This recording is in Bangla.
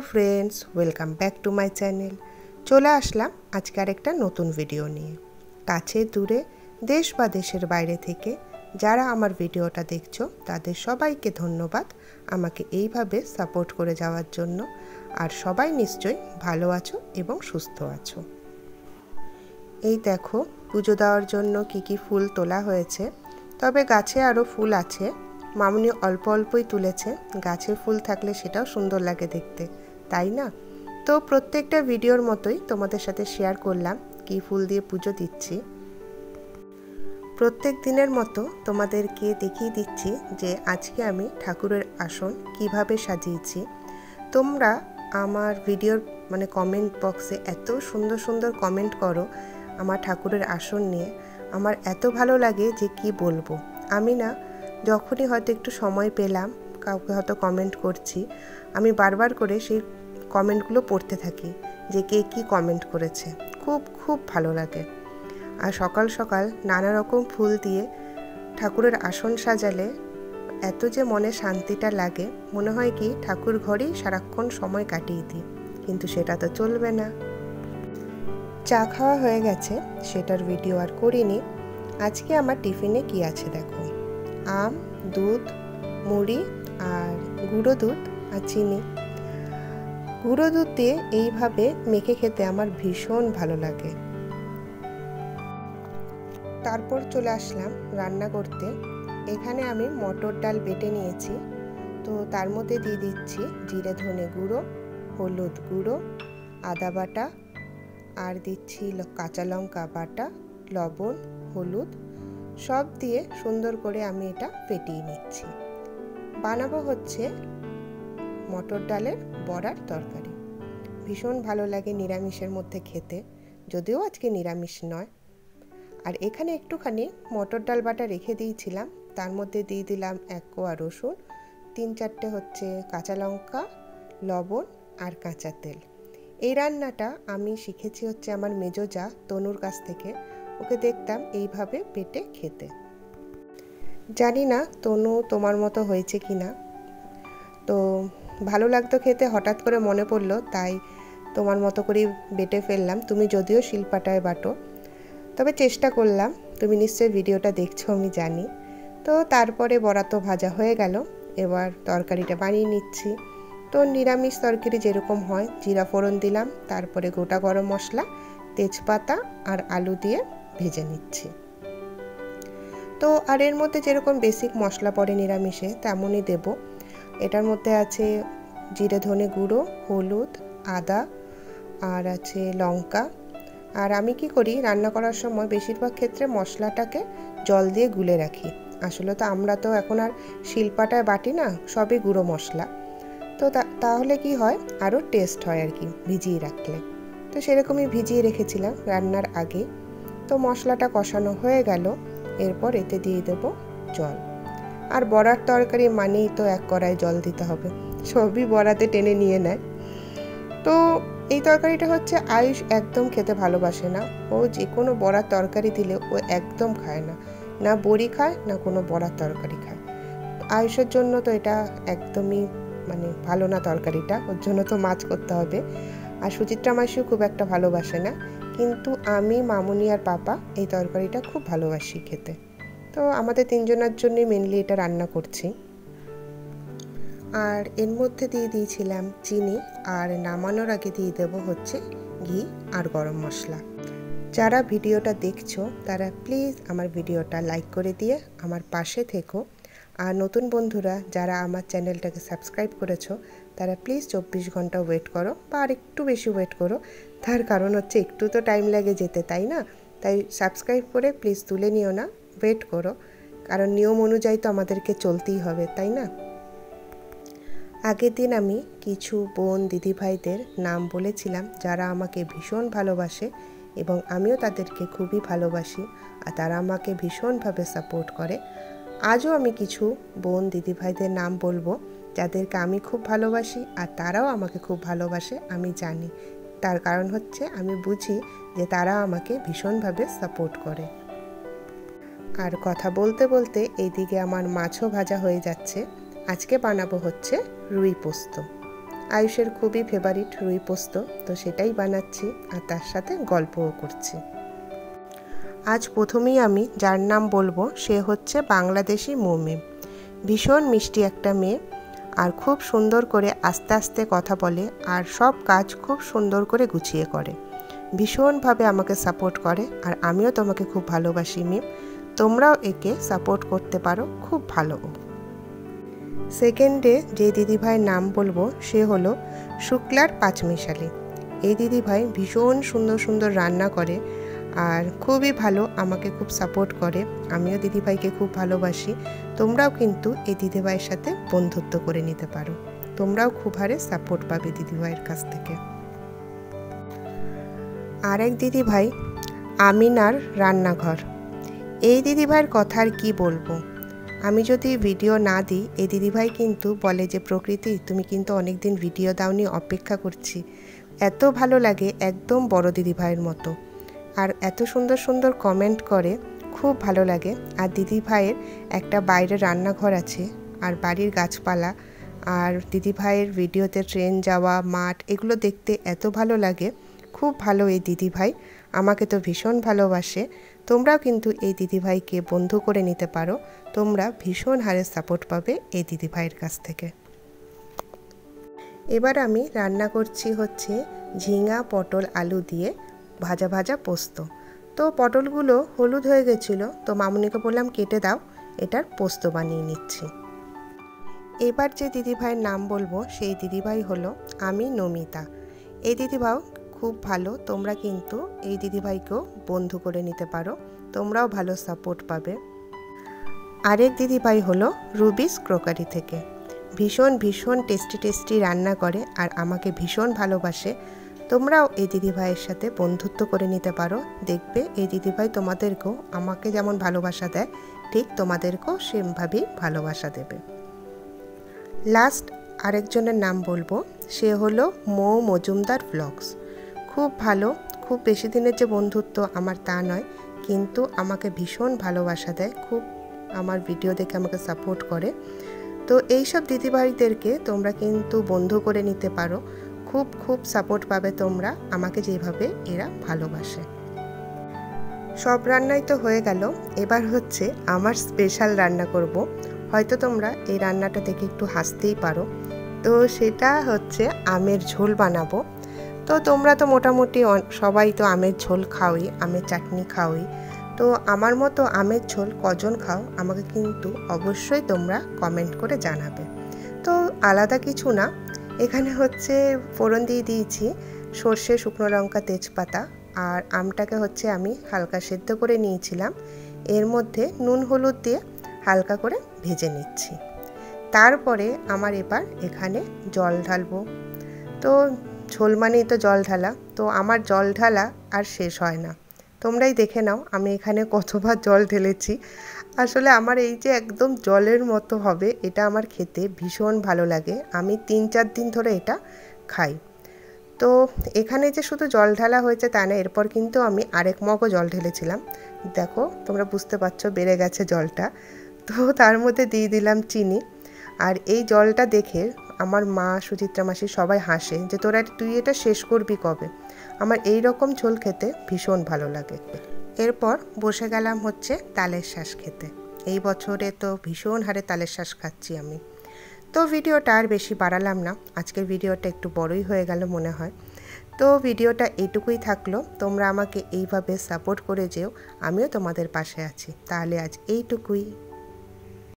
Friends welcome back to my channel. चले आसलाम आज के आरेकटा नतून भिडियो निये। काछे दूरे देश बा देशेर बाइरे थेके जारा आमार भिडियोटा देखछो तादेर सबाइके धन्यवाद आमाके एइभावे सापोर्ट करे जाওয়ার জন্য। আর সবাই নিশ্চয়ই ভালো আছো এবং সুস্থ আছো। এই দেখো পুজো দেওয়ার জন্য কি কি ফুল তোলা হয়েছে, তবে গাছে আরও ফুল আছে। মামুনি অল্প অল্পই তুলেছে, গাছে ফুল থাকলে সেটাও সুন্দর লাগে দেখতে, তাই না? তো প্রত্যেকটা ভিডিওর মতোই তোমাদের সাথে শেয়ার করলাম কি ফুল দিয়ে পুজো দিচ্ছি। প্রত্যেক দিনের মতো তোমাদেরকে দেখিয়ে দিচ্ছি যে আজকে আমি ঠাকুরের আসন কিভাবে সাজিয়েছি। তোমরা আমার ভিডিওর কমেন্ট বক্সে এত সুন্দর সুন্দর কমেন্ট করো আমার ঠাকুরের আসন নিয়ে, আমার এত ভালো লাগে যে কি বলবো। আমি না যখনই হয়তো একটু সময় পেলাম কাউকে হয়তো কমেন্ট করছি, আমি বারবার করে সেই কমেন্টগুলো পড়তে থাকি যে কে কী কমেন্ট করেছে। খুব খুব ভালো লাগে। আর সকাল সকাল নানা রকম ফুল দিয়ে ঠাকুরের আসন সাজালে এত যে মনে শান্তিটা লাগে, মনে হয় কি ঠাকুর ঘরেই সারাক্ষণ সময় কাটিয়ে দিই, কিন্তু সেটা তো চলবে না। চা খাওয়া হয়ে গেছে, সেটার ভিডিও আর করিনি। আজকে আমার টিফিনে কি আছে দেখো, আম, দুধ, মুড়ি আর গুঁড়ো দুধ আর চিনি। গুঁড়ো দুধ দিয়ে এইভাবে মেখে খেতে আমার ভীষণ ভালো লাগে। তারপর চলে আসলাম রান্না করতে। এখানে আমি মটর ডাল বেটে নিয়েছি, তো তার মধ্যে দিয়ে দিচ্ছি জিরে ধনে গুঁড়ো, হলুদ গুঁড়ো, আদা বাটা, আর দিচ্ছি কাঁচা লঙ্কা বাটা, লবণ, হলুদ সব দিয়ে সুন্দর করে আমি এটা ফেটিয়ে নিচ্ছি। বানাবো হচ্ছে মটর ডালের বড়ার তরকারি। ভীষণ ভালো লাগে নিরামিষের মধ্যে খেতে, যদিও আজকে নিরামিষ নয়। আর এখানে একটুখানি মটর ডাল বাটা রেখে দিয়েছিলাম, তার মধ্যে দিয়ে দিলাম 1 কোয়া রসুন, 3-4টে হচ্ছে কাঁচা লঙ্কা, লবণ আর কাঁচা তেল। এই রান্নাটা আমি শিখেছি হচ্ছে আমার মেজো যা তনুর কাছ থেকে। ওকে দেখতাম এইভাবে বেটে খেতে। জানি না তনু তোমার মতো হয়েছে কি না, তো ভালো লাগতো খেতে, হঠাৎ করে মনে পড়লো তাই তোমার মতো করেই বেটে ফেললাম। তুমি যদিও শিলপাটায় বাটো, তবে চেষ্টা করলাম। তুমি নিশ্চয়ই ভিডিওটা দেখছো আমি জানি। তো তারপরে বড়া তো ভাজা হয়ে গেল, এবার তরকারিটা বানিয়ে নিচ্ছি। তো নিরামিষ তরকারি যেরকম হয়, জিরা ফোড়ন দিলাম, তারপরে গোটা গরম মশলা, তেজপাতা আর আলু দিয়ে ভেজে নিচ্ছি। তো আর এর মধ্যে যেরকম বেসিক মশলা পড়ে নিরামিষে তেমনই দেব। এটার মধ্যে আছে জিরে ধনে গুঁড়ো, হলুদ, আদা আর আছে লঙ্কা। আর আমি কি করি রান্না করার সময় বেশিরভাগ ক্ষেত্রে মশলাটাকে জল দিয়ে গুলে রাখি। আসলে তো আমরা তো এখন আর শিলপাটায় বাটি না, সবই গুঁড়ো মশলা। তো তাহলে কি হয়, আরও টেস্ট হয় আর কি ভিজিয়ে রাখলে। তো সেরকমই ভিজিয়ে রেখেছিলাম রান্নার আগে। তো মশলাটা কষানো হয়ে গেল, এরপর এতে দিয়ে দেব জল। আর বড়ার তরকারি মানেই তো 1 কড়াই জল দিতে হবে, সবই বড়াতে টেনে নিয়ে নেয়। তো এই তরকারিটা হচ্ছে আয়ুষ একদম খেতে ভালোবাসে না। ও যে কোনো বড়ার তরকারি দিলে ও একদম খায় না, না বড়ি খায় না কোনো বড়ার তরকারি খায়। আয়ুষের জন্য তো এটা একদমই ভালো না তরকারিটা, ওর জন্য তো মাছ করতে হবে। আর সুচিত্রা মাসিও খুব একটা ভালোবাসে না, কিন্তু আমি, মামুনি আর পাপা এই তরকারিটা খুব ভালোবাসি খেতে। তো আমাদের 3 জনের জন্যই মেনলি এটা রান্না করছি। আর এর মধ্যে দিয়ে দিয়েছিলাম চিনি, আর নামানোর আগে দিয়ে দেবো হচ্ছে ঘি আর গরম মশলা। যারা ভিডিওটা দেখছো তারা প্লিজ আমার ভিডিওটা লাইক করে দিয়ে আমার পাশে থেকো। আর নতুন বন্ধুরা যারা আমার চ্যানেলটাকে সাবস্ক্রাইব করেছো তারা প্লিজ 24 ঘন্টা ওয়েট করো, বা আর একটু বেশি ওয়েট করো। তার কারণ হচ্ছে একটু তো টাইম লাগে যেতে, তাই না? তাই সাবস্ক্রাইব করে প্লিজ তুলে নিও না, ওয়েট করো, কারণ নিয়ম অনুযায়ী তো আমাদেরকে চলতেই হবে, তাই না? আগের দিন আমি কিছু বোন দিদিভাইদের নাম বলেছিলাম যারা আমাকে ভীষণ ভালোবাসে এবং আমিও তাদেরকে খুবই ভালোবাসি, আর তারা আমাকে ভীষণভাবে সাপোর্ট করে। আজও আমি কিছু বোন দিদিভাইদের নাম বলবো যাদেরকে আমি খুব ভালোবাসি, আর তারাও আমাকে খুব ভালোবাসে আমি জানি। তার কারণ হচ্ছে আমি বুঝি যে তারা আমাকে ভীষণভাবে সাপোর্ট করে। আর কথা বলতে বলতে এইদিকে আমার মাছও ভাজা হয়ে যাচ্ছে। আজকে বানাবো হচ্ছে রুই পোস্ত। আয়ুষের খুবই ফেভারিট রুই পোস্ত, তো সেটাই বানাচ্ছি আর তার সাথে গল্পও করছি। আজ প্রথমেই আমি যার নাম বলবো সে হচ্ছে বাংলাদেশি মৌমিম। ভীষণ মিষ্টি একটা মেয়ে, আর খুব সুন্দর করে আস্তে আস্তে কথা বলে, আর সব কাজ খুব সুন্দর করে গুছিয়ে করে, ভীষণভাবে আমাকে সাপোর্ট করে। আর আমিও তোমাকে খুব ভালোবাসি মিম, তোমরাও একে সাপোর্ট করতে পারো, খুব ভালো। সেকেন্ডে যে দিদিভাইয়ের নাম বলবো সে হলো শুক্লার পাঁচমিশালি। এই দিদিভাই ভীষণ সুন্দর সুন্দর রান্না করে আর খুবই ভালো, আমাকে খুব সাপোর্ট করে। আমিও দিদিভাইকে খুব ভালোবাসি। তোমরাও কিন্তু এই দিদিভাইয়ের সাথে বন্ধুত্ব করে নিতে পারো, তোমরাও খুব হারে সাপোর্ট পাবে দিদিভাইয়ের কাছ থেকে। আরেক দিদিভাই আমিনার রান্নাঘর। এই দিদিভাইয়ের কথা আর কি বলবো, আমি যদি ভিডিও না দিই এই দিদিভাই কিন্তু বলে যে প্রকৃতি তুমি কিন্তু অনেক দিন ভিডিও দাওনি, অপেক্ষা করছি। এত ভালো লাগে, একদম বড় দিদিভাইয়ের মতো, আর এত সুন্দর সুন্দর কমেন্ট করে, খুব ভালো লাগে। আর দিদিভাইয়ের একটা বাইরে রান্নাঘর আছে, আর বাড়ির গাছপালা, আর দিদিভাইয়ের ভিডিওতে ট্রেন যাওয়া, মাঠ, এগুলো দেখতে এত ভালো লাগে। খুব ভালো এই দিদিভাই, আমাকে তো ভীষণ ভালোবাসে। তোমরাও কিন্তু এই দিদিভাইকে বন্ধু করে নিতে পারো, তোমরা ভীষণ হারে সাপোর্ট পাবে এই দিদিভাইয়ের কাছ থেকে। এবার আমি রান্না করছি হচ্ছে ঝিঙা পটল আলু দিয়ে ভাজা ভাজা পোস্ত। তো পটলগুলো হলুদ হয়ে গেছিলো, তো মামুনিকে বললাম কেটে দাও, এটার পোস্ত বানিয়ে নিচ্ছি। এবার যে দিদিভাইয়ের নাম বলবো সেই দিদিভাই হলো আমি নমিতা। এই দিদিভাই খুব ভালো, তোমরা কিন্তু এই দিদিভাইকেও বন্ধু করে নিতে পারো, তোমরাও ভালো সাপোর্ট পাবে। আরেক দিদিভাই হলো রুবিস ক্রোকারি থেকে। ভীষণ ভীষণ টেস্টি টেস্টি রান্না করে আর আমাকে ভীষণ ভালোবাসে। তোমরাও এই দিদিভাইয়ের সাথে বন্ধুত্ব করে নিতে পারো, দেখবে এই দিদিভাই তোমাদেরকেও আমাকে যেমন ভালোবাসা দেয় ঠিক তোমাদেরকেও সেমভাবেই ভালোবাসা দেবে। লাস্ট আরেকজনের নাম বলবো, সে হলো মৌ মজুমদার ব্লগস। খুব ভালো, খুব বেশি দিনের যে বন্ধুত্ব আমার তা নয়, কিন্তু আমাকে ভীষণ ভালোবাসা দেয়, খুব আমার ভিডিও দেখে আমাকে সাপোর্ট করে। তো এইসব দিদিভাইদেরকে তোমরা কিন্তু বন্ধু করে নিতে পারো, খুব খুব সাপোর্ট পাবে তোমরা, আমাকে যেভাবে এরা ভালোবাসে। সব রান্নাই তো হয়ে গেল, এবার হচ্ছে আমার স্পেশাল রান্না করব। হয়তো তোমরা এই রান্নাটা দেখে একটু হাসতেই পারো। তো সেটা হচ্ছে আমের ঝোল বানাবো। তো তোমরা তো মোটামুটি সবাই তো আমের ঝোল খাওই, আমের চাটনি খাওই। তো আমার মতো আমের ঝোল কজন খাও আমাকে কিন্তু অবশ্যই তোমরা কমেন্ট করে জানাবে। তো আলাদা কিছু না, এখানে হচ্ছে ফোড়ন দিয়ে দিয়েছি সর্ষে, শুকনো লঙ্কা, তেজপাতা, আর আমটাকে হচ্ছে আমি হালকা সেদ্ধ করে নিয়েছিলাম, এর মধ্যে নুন হলুদ দিয়ে হালকা করে ভেজে নিচ্ছি। তারপরে আমার এবার এখানে জল ঢালবো। তো ঝোল মানেই তো জল ঢালা, তো আমার জল ঢালা আর শেষ হয় না। তোমরাই দেখে নাও আমি এখানে কতবার জল ঢেলেছি। আসলে আমার এই যে একদম জলের মতো হবে, এটা আমার খেতে ভীষণ ভালো লাগে, আমি 3-4 দিন ধরে এটা খাই। তো এখানে যে শুধু জল ঢালা হয়েছে তা না, এরপর কিন্তু আমি আরেক মগও জল ঢেলেছিলাম। দেখো তোমরা বুঝতে পারছো বেড়ে গেছে জলটা। তো তার মধ্যে দিয়ে দিলাম চিনি। আর এই জলটা দেখে আমার মা, সুচিত্রা মাসি সবাই হাসে যে তুই এটা শেষ করবি কবে। আমার এই রকম ঝোল খেতে ভীষণ ভালো লাগে। এরপর বসে গেলাম হচ্ছে তালের শাঁস খেতে। এই বছরে তো ভীষণ হারে তালের শাঁস খাচ্ছি আমি। তো ভিডিওটা আর বেশি বাড়ালাম না, আজকের ভিডিওটা একটু বড়ই হয়ে গেল মনে হয়। তো ভিডিওটা এইটুকুই থাকলো, তোমরা আমাকে এইভাবে সাপোর্ট করে যেও, আমিও তোমাদের পাশে আছি। তাহলে আজ এইটুকুই।